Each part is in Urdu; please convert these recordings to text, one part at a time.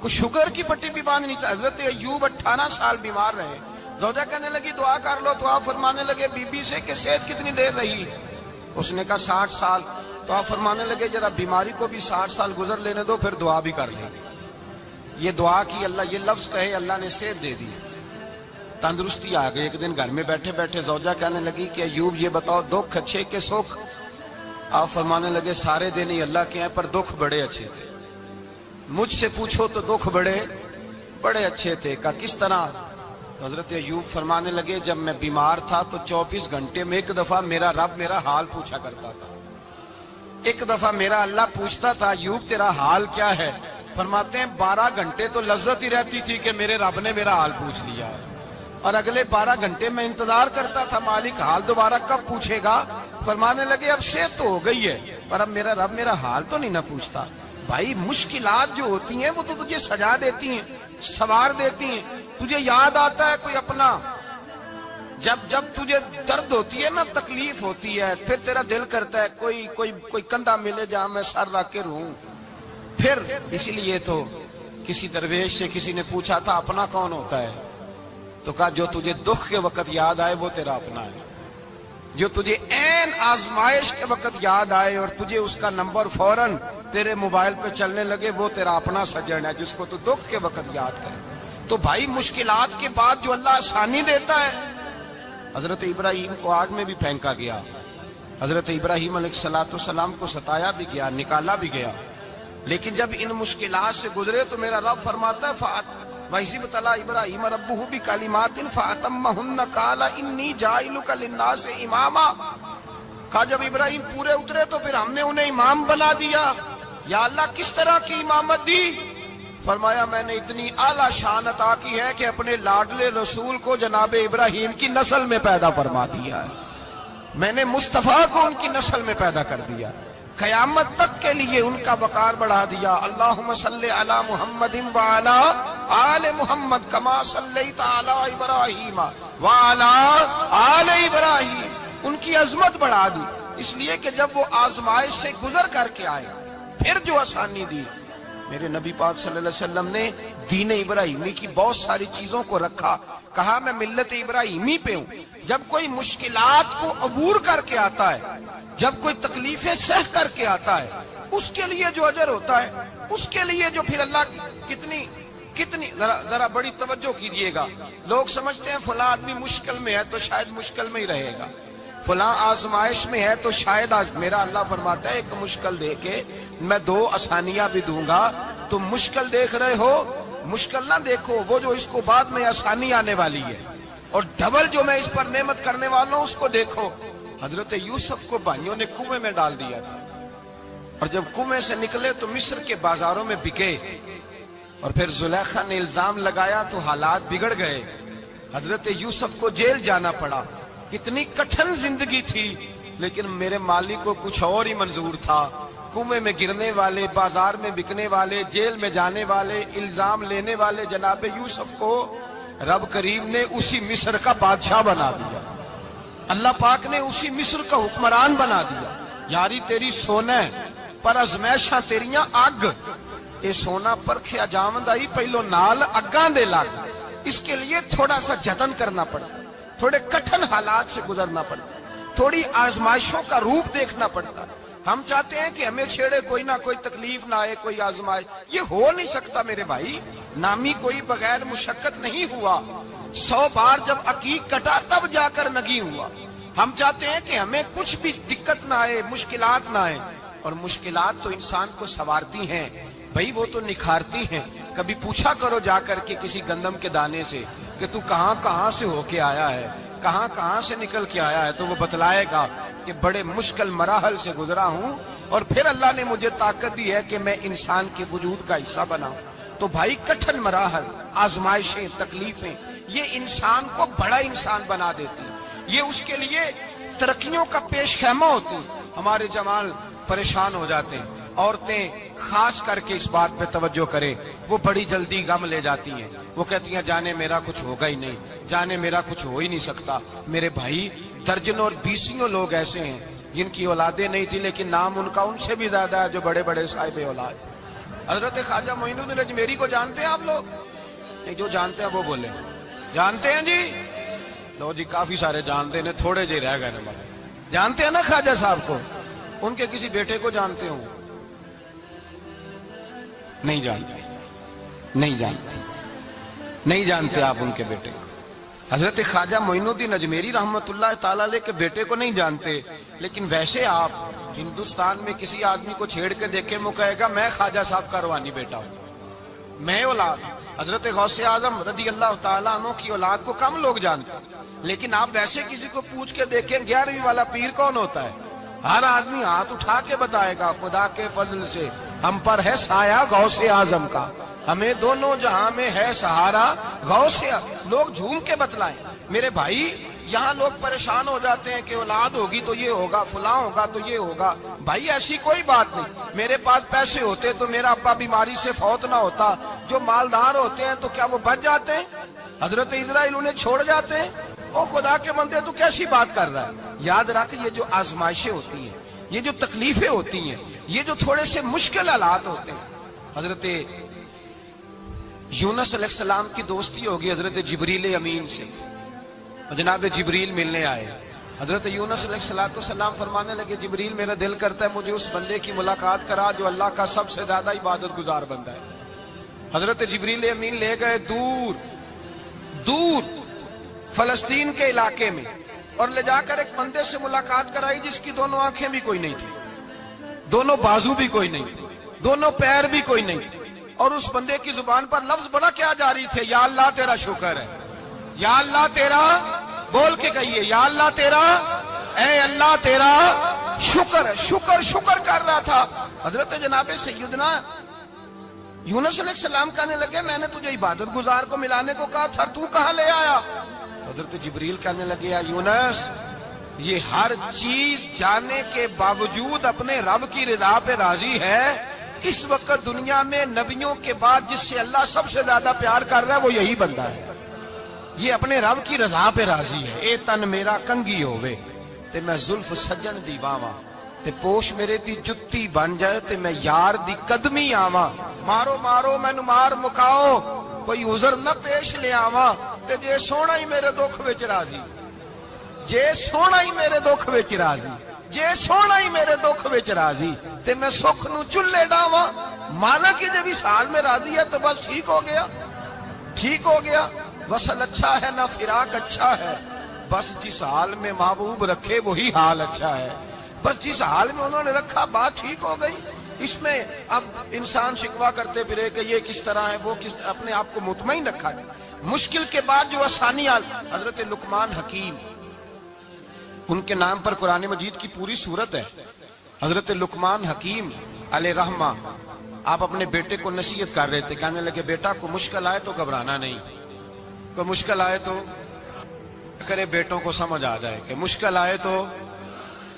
کوئی شوگر کی پٹی بھی باندھ نہیں تھا. حضرت ایوب 18 سال بیمار رہے. زوجہ کہنے لگی دعا کر لو, تو آپ فرمانے لگے بی بی سے کہ صحت کتنی دیر رہی؟ اس نے کہا 60 سال. تو آپ فرمانے لگے ذرا بیماری کو بھی 60 سال گزر لینے دو, پھر دعا بھی کر لیں. یہ دعا کی, اللہ یہ لفظ کہے, اللہ نے صحت دے دی, تندرستی آ گئی. ایک دن گھر میں بیٹھے بیٹھے زوجہ کہنے لگی کہ ایوب یہ بتاؤ دکھ اچھے کہ سکھ؟ آپ فرمانے لگے سارے دن ہی اللہ کے ہیں, پر دکھ بڑے اچھے تھے. مجھ سے پوچھو تو دکھ بڑے اچھے تھے. کہا کس طرح؟ حضرت ایوب فرمانے لگے جب میں بیمار تھا تو 24 گھنٹے میں ایک دفعہ میرا رب میرا حال پوچھا کرتا تھا. ایک دفعہ میرا اللہ پوچھتا تھا ایوب تیرا حال کیا ہے؟ فرماتے ہیں 12 گھنٹے تو لذت ہی رہتی تھی کہ میرے رب نے میرا حال پوچھ لیا, اور اگلے 12 گھنٹے میں انتظار کرتا تھا مالک حال دوبارہ کب پوچھے گا. فرمانے لگے اب صحت تو ہو گئی ہے, پر اب میرا رب میرا حال تو نہیں نہ پوچھتا. بھائی مشکلات جو ہوتی ہیں وہ تو تجھے سجا دیتی ہیں, سوار دیتی ہیں. تجھے یاد آتا ہے کوئی اپنا, جب تجھے درد ہوتی ہے نا, تکلیف ہوتی ہے, پھر تیرا دل کرتا ہے کوئی کندھا ملے جہاں میں سر رکھ کے رہوں. پھر اسی لیے تو کسی درویش سے کسی نے پوچھا تھا اپنا کون ہوتا ہے؟ تو کہا جو تجھے دکھ کے وقت یاد آئے وہ تیرا اپنا ہے. جو تجھے عین آزمائش کے وقت یاد آئے اور تجھے اس کا نمبر فوراً تیرے موبائل پہ چلنے لگے, وہ تیرا اپنا سجن ہے جس کو تو دکھ کے وقت یاد کرے. تو بھائی مشکلات کے بعد جو اللہ آسانی دیتا ہے. حضرت ابراہیم کو آگ میں بھی پھینکا گیا, حضرت ابراہیم علیہ السلام کو ستایا بھی گیا, نکالا بھی گیا, لیکن جب ان مشکلات سے گزرے تو میرا رب فرماتا ہے وَإِذِ ابْتَلَىٰ إِبْرَاهِيمَ رَبُّهُ بِكَلِمَاتٍ فَأَتَمَّهُنَّ قَالَ إِنِّي جَاعِلُكَ لِلنَّاسِ إِمَامًا. کہا جب ابراہیم پورے اترے تو پھر ہم نے انہیں امام بنا دیا. یا اللہ کس طرح کی امامت دی؟ فرمایا میں نے اتنی اعلیٰ شان عطا کی ہے کہ اپنے لاڈلے رسول کو جناب ابراہیم کی نسل میں پیدا فرما دیا ہے. میں نے مصطفیٰ کو ان کی نسل میں پیدا کر دیا, قیامت تک کے لیے ان کا وقار بڑھا دیا. اللہم صلی علی محمد وعلی آل محمد کما صلیت علی ابراہیم وعلی آل ابراہیم. ان کی عظمت بڑھا دی, اس لیے کہ جب وہ آزمائش سے گزر کر کے آئے پھر جو آسانی دی. میرے نبی پاک صلی اللہ علیہ وسلم نے دین ابراہیمی کی بہت ساری چیزوں کو رکھا, کہا میں ملت ابراہیمی پہ ہوں. جب کوئی مشکلات کو عبور کر کے آتا ہے, جب کوئی تکلیفیں سہ کر کے آتا ہے, اس کے لیے جو اجر ہوتا ہے, اس کے لیے جو پھر اللہ کتنی ذرا بڑی توجہ کیجئے گا. لوگ سمجھتے ہیں فلاں آدمی مشکل میں ہے تو شاید مشکل میں ہی رہے گا, فلاں آزمائش میں ہے تو شاید میرا اللہ فرماتا ہے ایک مشکل دے کے میں 2 آسانیاں بھی دوں گا. تم مشکل دیکھ رہے ہو, مشکل نہ دیکھو, وہ جو اس کو بعد میں آسانی آنے والی ہے, اور ڈبل جو میں اس پر نعمت کرنے والا ہوں اس کو دیکھو. حضرت یوسف کو بھائیوں نے کنویں میں ڈال دیا تھا, اور جب کنویں سے نکلے تو مصر کے بازاروں میں بکے, اور پھر زلیخا نے الزام لگایا تو حالات بگڑ گئے. حضرت یوسف کو جیل جانا پڑا. اتنی کٹھن زندگی تھی, لیکن میرے مالک کو کچھ اور ہی منظور تھا. کنویں میں گرنے والے, بازار میں بکنے والے, جیل میں جانے والے, الزام لینے والے جناب یوسف کو رب کریم نے اسی مصر کا بادشاہ بنا دیا. اللہ پاک نے اسی مصر کا حکمران بنا دیا. یاری تیری سونا ہے پر ازمیشاں تیریاں اگ, اے سونا پرکھیا جاوند آئی پہلو نال اگاں دے لگ. اس کے لیے تھوڑا سا جتن کرنا پڑتا, تھوڑے کٹھن حالات سے گزرنا پڑتا, تھوڑی آزمائشوں کا روپ دیکھنا پڑتا. ہم چاہتے ہیں کہ ہمیں چھیڑے کوئی نہ کوئی تکلیف نہ آئے, کوئی آزمائش. یہ ہو نہیں سکتا میرے بھائی. نامی کوئی بغیر مشقت نہیں ہوا. 100 بار جب عقیق کٹا تب جا کر نگی ہوا. ہم چاہتے ہیں کہ ہمیں کچھ بھی دقت نہ آئے, مشکلات نہ آئے. اور مشکلات تو انسان کو سنوارتی ہیں بھائی, وہ تو نکھارتی ہیں. کبھی پوچھا کرو جا کر کے کسی گندم کے دانے سے کہ تو کہاں سے ہو کے آیا ہے, کہاں سے نکل کے آیا ہے, تو وہ بتلائے گا کہ بڑے مشکل مراحل سے گزرا ہوں, اور پھر اللہ نے مجھے طاقت دی ہے کہ میں انسان کے وجود کا حصہ بناؤں. تو بھائی کٹھن مراحل, آزمائشیں, تکلیفیں, یہ انسان کو بڑا انسان بنا دیتی ہیں. یہ اس کے لیے ترقیوں کا پیش خیمہ ہوتی ہیں. ہمارے جوان پریشان ہو جاتے ہیں, عورتیں خاص کر کے اس بات پہ توجہ کریں, وہ بڑی جلدی غم لے جاتی ہیں. وہ کہتی ہیں جانے میرا کچھ ہوگا ہی نہیں, جانے میرا کچھ ہو ہی نہیں سکتا. میرے بھائی درجنوں اور بیسیوں لوگ ایسے ہیں جن کی اولادیں نہیں تھی, لیکن نام ان کا ان سے بھی زیادہ ہے جو بڑے بڑے صاحب اولاد. حضرت خواجہ معین الدین اجمیری کو جانتے ہیں آپ لوگ؟ نہیں، جو جانتے ہیں وہ بولے جانتے ہیں جی؟ لو جی، کافی سارے جانتے ہیں، تھوڑے جی رہ گئے نا۔ جانتے ہیں نا خواجہ صاحب کو؟ ان کے کسی بیٹے کو جانتے ہوں؟ نہیں جانتے، نہیں جانتے، نہیں جانتے آپ ان کے بیٹے کو۔ حضرت خواجہ معین الدین اجمیری رحمت اللہ تعالیٰ علیہ کے بیٹے کو نہیں جانتے، لیکن ویسے آپ ہندوستان میں کسی آدمی کو چھیڑ کے دیکھیں، وہ کہے گا میں خواجہ صاحب کا روحانی بیٹا ہوں، میں اولاد۔ حضرت غوث اعظم رضی اللہ تعالیٰ عنہ کی اولاد کو کم لوگ جانتے ہیں، لیکن آپ ویسے کسی کو پوچھ کے دیکھیں 11ویں والا پیر کون ہوتا ہے، ہر آدمی ہاتھ اٹھا کے بتائے گا خدا کے فضل سے ہم پر ہے سایہ غوث اعظم کا، ہمیں دونوں جہاں میں ہے سہارا غوث اعظم۔ لوگ جھوم کے بتلائیں۔ میرے بھائی، یہاں لوگ پریشان ہو جاتے ہیں کہ اولاد ہوگی تو یہ ہوگا، فلاں ہوگا تو یہ ہوگا۔ بھائی ایسی کوئی بات نہیں۔ میرے پاس پیسے ہوتے تو میرا ابا بیماری سے فوت نہ ہوتا۔ جو مالدار ہوتے ہیں تو کیا وہ بچ جاتے ہیں؟ حضرت اسرائیل انہیں چھوڑ جاتے ہیں؟ او خدا کے بندے، تو کیسی بات کر رہا ہے؟ یاد رکھ، یہ جو آزمائشیں ہوتی ہیں، یہ جو تکلیفیں ہوتی ہیں، یہ جو تھوڑے سے مشکل حالات ہوتے ہیں۔ حضرت یونس علیہ السلام کی دوستی ہوگی حضرت جبریل امین سے، جناب جبریل ملنے آئے۔ حضرت یونس علیہ السلام فرمانے لگے جبریل میرا دل کرتا ہے مجھے اس بندے کی ملاقات کرا جو اللہ کا سب سے زیادہ عبادت گزار بندہ ہے۔ حضرت جبریل امین لے گئے دور دور فلسطین کے علاقے میں، اور لے جا کر ایک بندے سے ملاقات کرائی جس کی دونوں آنکھیں بھی کوئی نہیں تھی، دونوں بازو بھی کوئی نہیں تھی، دونوں پیر بھی کوئی نہیں تھی، اور اس بندے کی زبان پر لفظ بڑا کیا جاری تھے، یا اللہ تیرا شکر ہے، یا اللہ تیرا، بول کے کہیے یا اللہ تیرا، اے اللہ تیرا شکر ہے۔ شکر شکر کر رہا تھا۔ حضرت جناب سیدنا یونس علیہ السلام کہنے لگے میں نے تجھے عبادت گزار کو ملانے کو کہا تھا، تو کہاں لے آیا؟ حضرت جبریل کہنے لگے یا یونس، یہ ہر چیز جانے کے باوجود اپنے رب کی رضا پہ راضی ہے۔ اس وقت دنیا میں نبیوں کے بعد جس سے اللہ سب سے زیادہ پیار کر رہا ہے وہ یہی بندہ ہے۔ یہ اپنے رب کی رضا پہ راضی ہے۔ اے تن میرا کنگی ہووے تے میں زلف سجن دی باواں، تے پوش میرے دی جتی بن جائے تے میں یار دی قدمی آواں۔ مارو مارو مینو مار مکاؤ، کوئی عذر نہ پیش لے آواں، تے جے سونا ہی میرے دکھ وچ راضی، جے سونا ہی میرے دکھ وچ راضی، جے سونا ہی میرے دکھ وچ راضی، تے میں سکھ نو چلے ڈاواں۔ مانا کہ جب اس حال میں راضی ہے تو بس ٹھیک ہو گیا، ٹھیک ہو گیا۔ وصل اچھا ہے نہ فراق اچھا ہے، بس جس حال میں محبوب رکھے وہی حال اچھا ہے۔ بس جس حال میں انہوں نے رکھا بات ٹھیک ہو گئی۔ اس میں اب انسان شکوا کرتے پھرے کہ یہ کس طرح ہے، وہ کس طرح، اپنے آپ کو مطمئن رکھا ہے۔ مشکل کے بعد جو آسانی آئی، حضرت لقمان حکیم، ان کے نام پر قرآن مجید کی پوری سورت ہے۔ حضرت لقمان حکیم علیہ رحمہ آپ اپنے بیٹے کو نصیحت کر رہے تھے، کہنے لگے بیٹا کو مشکل آئے تو گھبرانا نہیں، کوئی مشکل آئے تو کرے بیٹوں کو سمجھ آ جائے کہ مشکل آئے تو،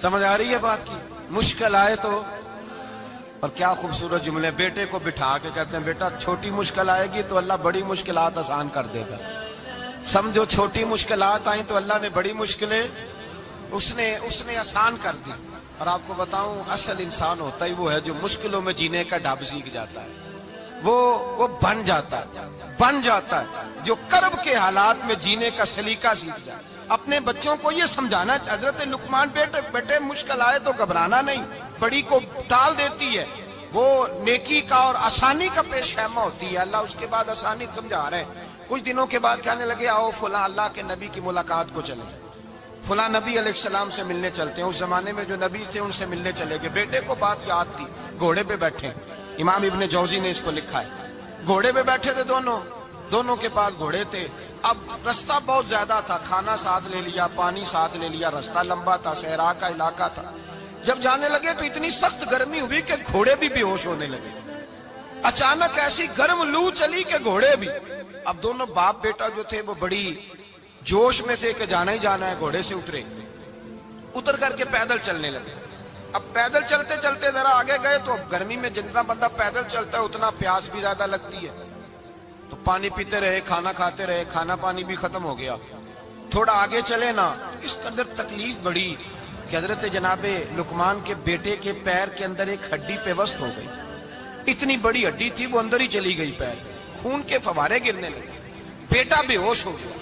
سمجھ آ رہی ہے بات کی، مشکل آئے تو۔ اور کیا خوبصورت جملے، بیٹے کو بٹھا کے کہتے ہیں بیٹا چھوٹی مشکل آئے گی تو اللہ بڑی مشکلات آسان کر دے گا، سمجھو چھوٹی مشکلات آئیں تو اللہ نے بڑی مشکلیں اس نے آسان کر دی۔ اور آپ کو بتاؤں اصل انسان ہوتا ہی وہ ہے جو مشکلوں میں جینے کا ڈھب سیکھ جاتا ہے، وہ بن جاتا ہے جو کرب کے حالات میں جینے کا سلیقہ سیکھ جائے۔ اپنے بچوں کو یہ سمجھانا، حضرت لقمان بیٹے مشکل آئے تو گھبرانا نہیں، بڑی کو ٹال دیتی ہے، وہ نیکی کا اور آسانی کا پیش خیمہ ہوتی ہے۔ اللہ اس کے بعد آسانی سمجھا رہے ہیں۔ کچھ دنوں کے بعد کہنے لگے آؤ فلاں اللہ کے نبی کی ملاقات کو چلیں، فلاں نبی علیہ السلام سے ملنے چلتے ہیں۔ اس زمانے میں جو نبی تھے ان سے ملنے چلے گئے۔ بیٹے کو بات یاد تھی، گھوڑے پہ بیٹھے، امام ابن جوزی نے اس کو لکھا ہے، گھوڑے پہ بیٹھے تھے دونوں کے پاس گھوڑے تھے۔ اب رستہ بہت زیادہ تھا، کھانا ساتھ لے لیا، پانی ساتھ لے لیا، رستہ لمبا تھا، صحرا کا علاقہ تھا۔ جب جانے لگے تو اتنی سخت گرمی ہوئی کہ گھوڑے بھی بے ہوش ہونے لگے۔ اچانک ایسی گرم لو چلی کہ گھوڑے بھی۔ اب دونوں باپ بیٹا جو تھے وہ بڑی جوش میں تھے کہ جانا ہی جانا ہے، گھوڑے سے اتر کر کے پیدل چلنے لگے۔ اب پیدل چلتے چلتے ذرا آگے گئے تو اب گرمی میں جتنا بندہ پیدل چلتا ہے اتنا پیاس بھی زیادہ لگتی ہے، تو پانی پیتے رہے، کھانا کھاتے رہے، کھانا پانی بھی ختم ہو گیا۔ تھوڑا آگے چلے نا، اس قدر تکلیف بڑھی کہ حضرت جناب لقمان کے بیٹے کے پیر کے اندر ایک ہڈی پیوست ہو گئی، اتنی بڑی ہڈی تھی وہ اندر ہی چلی گئی، پیر خون کے فوارے گرنے لگے، بیٹا بے ہوش ہو گیا۔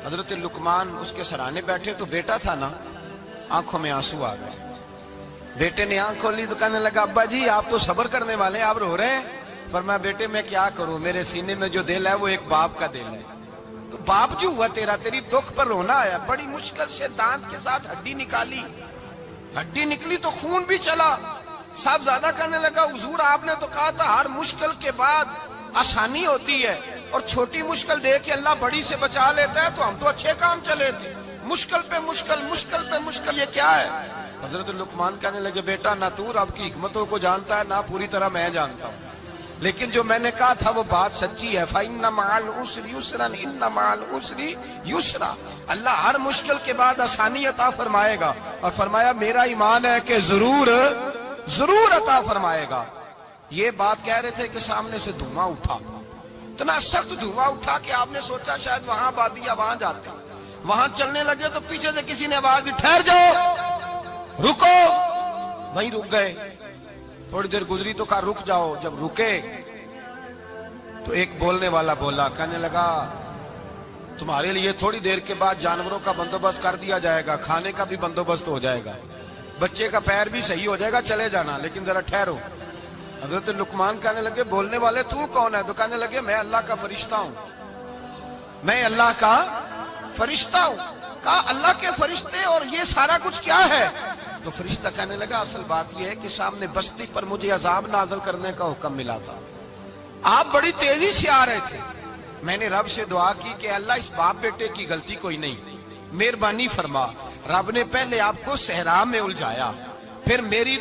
حضرت لقمان اس کے سرانے بیٹھے تو بیٹا تھا نا، آنکھوں میں آنسو آ گئے۔ بیٹے نے آنکھ کھولی تو کہنے لگا ابا جی آپ تو صبر کرنے والے ہیں، آپ رو رہے ہیں؟ فرمایا بیٹے میں کیا کروں، میرے سینے میں جو دل ہے وہ ایک باپ کا دل ہے، تو باپ جو ہوا تیرا، تیری دکھ پر رونا آیا۔ بڑی مشکل سے دانت کے ساتھ ہڈی نکالی، ہڈی نکلی تو خون بھی چلا۔ صاحب زیادہ کہنے لگا حضور آپ نے تو کہا تھا ہر مشکل کے بعد آسانی ہوتی ہے، اور چھوٹی مشکل دے کے اللہ بڑی سے بچا لیتا ہے، تو ہم تو اچھے کام چلے تھے، مشکل پہ مشکل، مشکل پہ مشکل، یہ کیا ہے؟ حضرت لقمان کہنے لگے بیٹا نہ تو رب کی حکمتوں کو جانتا ہے نہ پوری طرح میں جانتا ہوں، لیکن جو میں نے کہا تھا وہ بات سچی ہے۔ فَإِنَّ مَعَ الْعُسْرِ يُسْرًا إِنَّ مَعَ الْعُسْرِ يُسْرًا، اللہ ہر مشکل کے بعد آسانی عطا فرمائے گا، اور فرمایا میرا ایمان ہے کہ ضرور ضرور عطا فرمائے گا۔ یہ بات کہہ رہے تھے کہ سامنے سے دھواں اٹھا، اتنا سخت دھواں اٹھا کہ آپ نے سوچا شاید وہاں آبادی ہے وہاں جاتے ہیں۔ وہاں چلنے لگے تو پیچھے سے کسی نے آواز دی ٹھہر جاؤ، رکو، وہیں رک گئے۔ تھوڑی دیر گزری تو کہا رک جاؤ، جب رکے تو ایک بولنے والا بولا، کہنے لگا تمہارے لیے تھوڑی دیر کے بعد جانوروں کا بندوبست کر دیا جائے گا، کھانے کا بھی بندوبست ہو جائے گا، بچے کا پیر بھی صحیح ہو جائے گا، چلے جانا لیکن ذرا ٹھہرو۔ حضرت لقمان کہنے لگے بولنے والے تو کون ہے؟ تو کہنے لگے میں اللہ کا فرشتہ ہوں، میں اللہ کا فرشتہ ہوں۔ کہا اللہ کے فرشتے اور یہ سارا کچھ کیا ہے؟ تو فرشتہ کہنے لگا اصل بات یہ ہے کہ سامنے بستی پر مجھے عذاب نازل کرنے کا حکم ملا تھا، آپ بڑی تیزی سے آ رہے تھے، میں نے رب سے دعا کی کہ اللہ اس باپ بیٹے کی غلطی کوئی نہیں، مہربانی فرما۔ رب نے پہلے آپ کو صحرا میں الجھایا، پھر میری